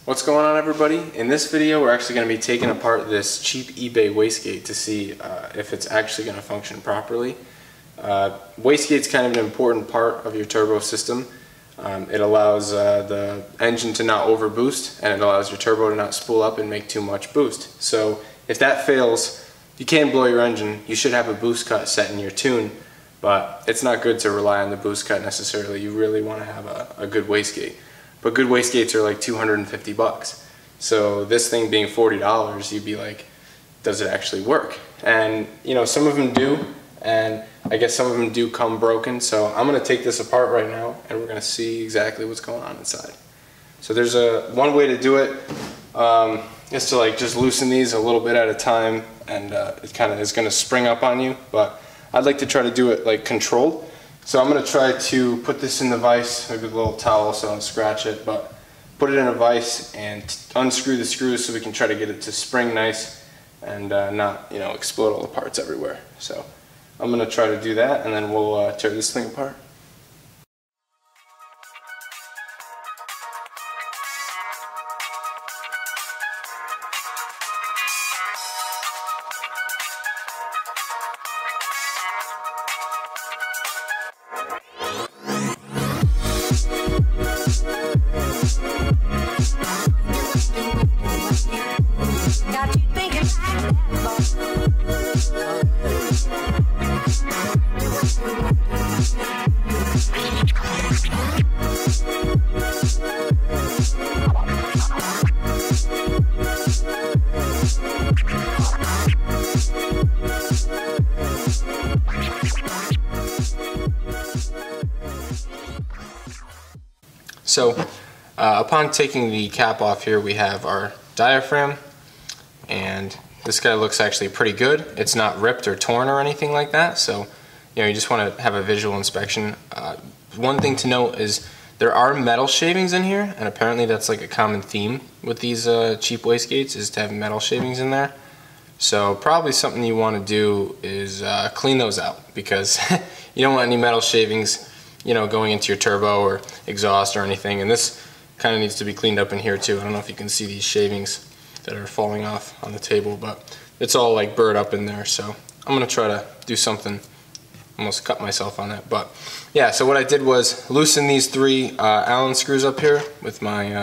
What's going on, everybody? In this video we're actually going to be taking apart this cheap eBay wastegate to see if it's actually going to function properly. Wastegate's kind of an important part of your turbo system. It allows the engine to not overboost, and it allows your turbo to not spool up and make too much boost. So if that fails, you can blow your engine. You should have a boost cut set in your tune, but it's not good to rely on the boost cut necessarily. You really want to have a good wastegate. But good wastegates are like 250 bucks. So this thing being $40, you'd be like, does it actually work? And you know, some of them do, and I guess some of them do come broken. So I'm gonna take this apart right now and we're gonna see exactly what's going on inside. So there's one way to do it, is to like just loosen these a little bit at a time, and it kind of is gonna spring up on you, but I'd like to try to do it like controlled. So I'm going to try to put this in the vise, maybe with a little towel so I don't scratch it, but put it in a vise and unscrew the screws so we can try to get it to spring nice and not, you know, explode all the parts everywhere. So I'm going to try to do that, and then we'll tear this thing apart. So upon taking the cap off here, we have our diaphragm, and this guy looks actually pretty good. It's not ripped or torn or anything like that, so you know, you just want to have a visual inspection. One thing to note is there are metal shavings in here, and apparently that's like a common theme with these cheap wastegates, is to have metal shavings in there. So probably something you want to do is clean those out, because you don't want any metal shavings, you know, going into your turbo or exhaust or anything. And this kind of needs to be cleaned up in here too. I don't know if you can see these shavings that are falling off on the table, but it's all like burred up in there. So I'm gonna try to do something, almost cut myself on that. But yeah, so what I did was loosen these three Allen screws up here with my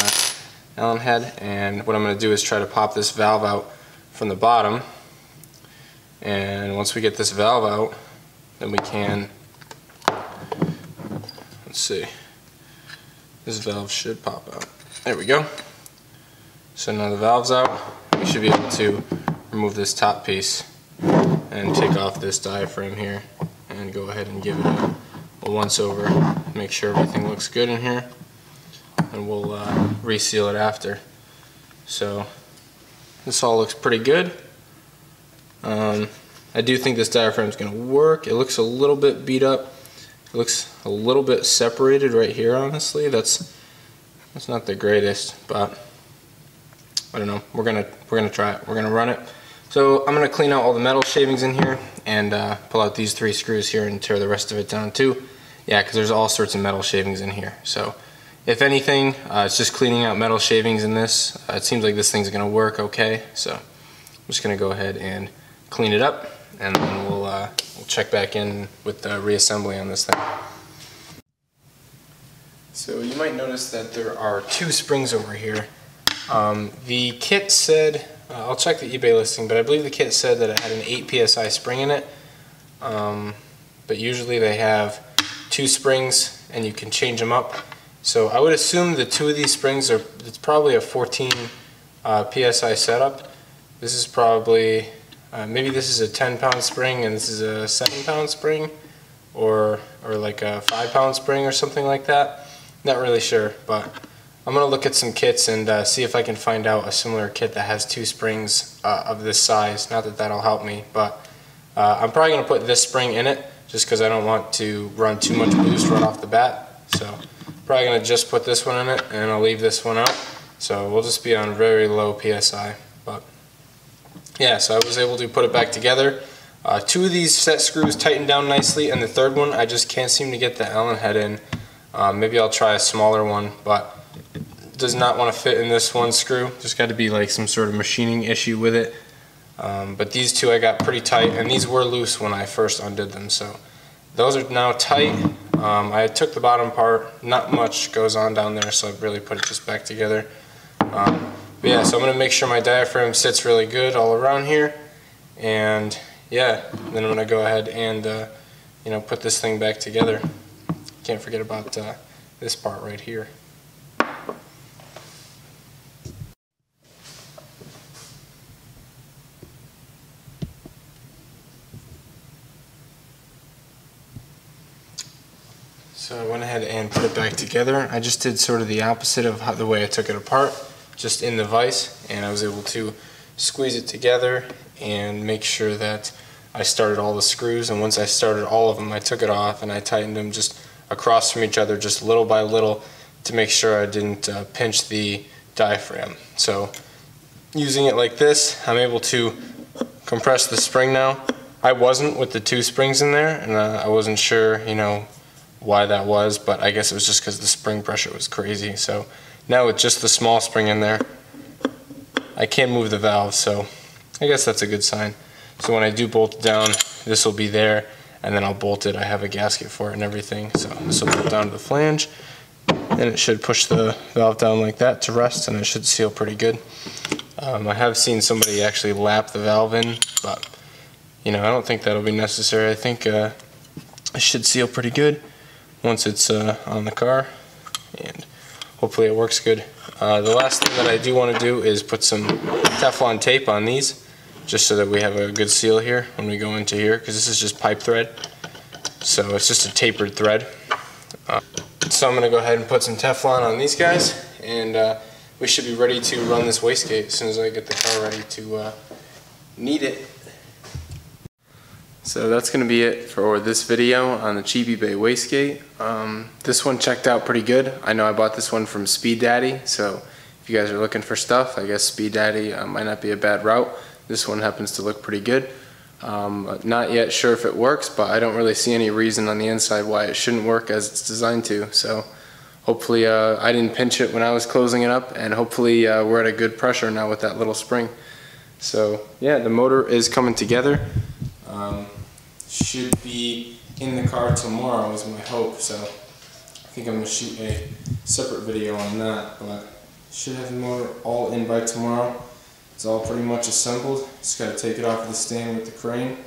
Allen head, and what I'm gonna do is try to pop this valve out from the bottom. And once we get this valve out, then we can, let's see, this valve should pop out. There we go. So now the valve's out, we should be able to remove this top piece and take off this diaphragm here and go ahead and give it a once over, make sure everything looks good in here, and we'll reseal it after. So this all looks pretty good. I do think this diaphragm is going to work. It looks a little bit beat up. It looks a little bit separated right here, honestly. That's not the greatest, but I don't know. We're gonna try it. We're gonna run it. So I'm gonna clean out all the metal shavings in here and pull out these three screws here and tear the rest of it down too. Yeah, because there's all sorts of metal shavings in here. So if anything, it's just cleaning out metal shavings in this. It seems like this thing's gonna work okay. So I'm just gonna go ahead and clean it up, and then we'll check back in with the reassembly on this thing. So you might notice that there are two springs over here. The kit said, I'll check the eBay listing, but I believe the kit said that it had an 8 psi spring in it. But usually they have two springs and you can change them up. So I would assume the two of these springs are, it's probably a 14 psi setup. This is probably, maybe this is a 10-pound spring and this is a 7-pound spring, or like a 5-pound spring or something like that. Not really sure, but I'm going to look at some kits and see if I can find out a similar kit that has two springs of this size. Not that that'll help me, but I'm probably going to put this spring in it just because I don't want to run too much boost right off the bat. So probably going to just put this one in it, and I'll leave this one out. So we'll just be on very low PSI. But yeah, so I was able to put it back together. Two of these set screws tightened down nicely, and the third one I just can't seem to get the Allen head in. Maybe I'll try a smaller one, but does not want to fit in this one screw. There's got to be like some sort of machining issue with it. But these two I got pretty tight, and these were loose when I first undid them, so those are now tight. I took the bottom part, not much goes on down there, so I really put it just back together. But yeah, so I'm going to make sure my diaphragm sits really good all around here, and yeah, then I'm going to go ahead and you know, put this thing back together. Can't forget about this part right here. So I went ahead and put it back together. I just did sort of the opposite of the way I took it apart, just in the vise, and I was able to squeeze it together and make sure that I started all the screws, and once I started all of them, I took it off and I tightened them just across from each other, just little by little, to make sure I didn't pinch the diaphragm. So using it like this, I'm able to compress the spring now. I wasn't with the two springs in there, and I wasn't sure, you know, why that was, but I guess it was just because the spring pressure was crazy. So now with just the small spring in there, I can't move the valve, so I guess that's a good sign. So when I do bolt it down, this will be there, and then I'll bolt it. I have a gasket for it and everything, so this will bolt down to the flange, and it should push the valve down like that to rest, and it should seal pretty good. I have seen somebody actually lap the valve in, but you know, I don't think that'll be necessary. I think it should seal pretty good once it's on the car, and hopefully it works good. The last thing that I do want to do is put some Teflon tape on these, just so that we have a good seal here when we go into here, because this is just pipe thread, so it's just a tapered thread. So I'm going to go ahead and put some Teflon on these guys, and we should be ready to run this wastegate as soon as I get the car ready to need it. So that's going to be it for this video on the cheap eBay wastegate. This one checked out pretty good. I know I bought this one from Speed Daddy, so if you guys are looking for stuff, I guess Speed Daddy might not be a bad route. This one happens to look pretty good. Not yet sure if it works, but I don't really see any reason on the inside why it shouldn't work as it's designed to. So hopefully I didn't pinch it when I was closing it up, and hopefully we're at a good pressure now with that little spring. So yeah, the motor is coming together. Should be in the car tomorrow is my hope, so I think I'm going to shoot a separate video on that, but should have the motor all in by tomorrow. It's all pretty much assembled. Just got to take it off of the stand with the crane,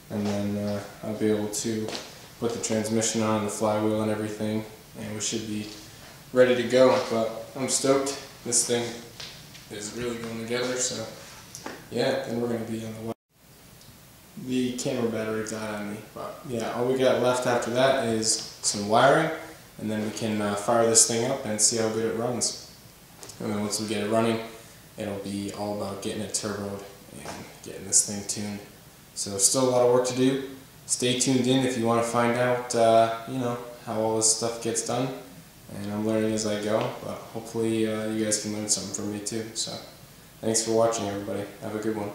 and then I'll be able to put the transmission on, the flywheel and everything, and we should be ready to go. But I'm stoked. This thing is really going together, so yeah, then we're going to be on the way. The camera battery died on me, but yeah, all we got left after that is some wiring, and then we can fire this thing up and see how good it runs. And then once we get it running, it'll be all about getting it turboed and getting this thing tuned. So still a lot of work to do. Stay tuned in if you want to find out, you know, how all this stuff gets done. And I'm learning as I go, but hopefully you guys can learn something from me too. So thanks for watching, everybody. Have a good one.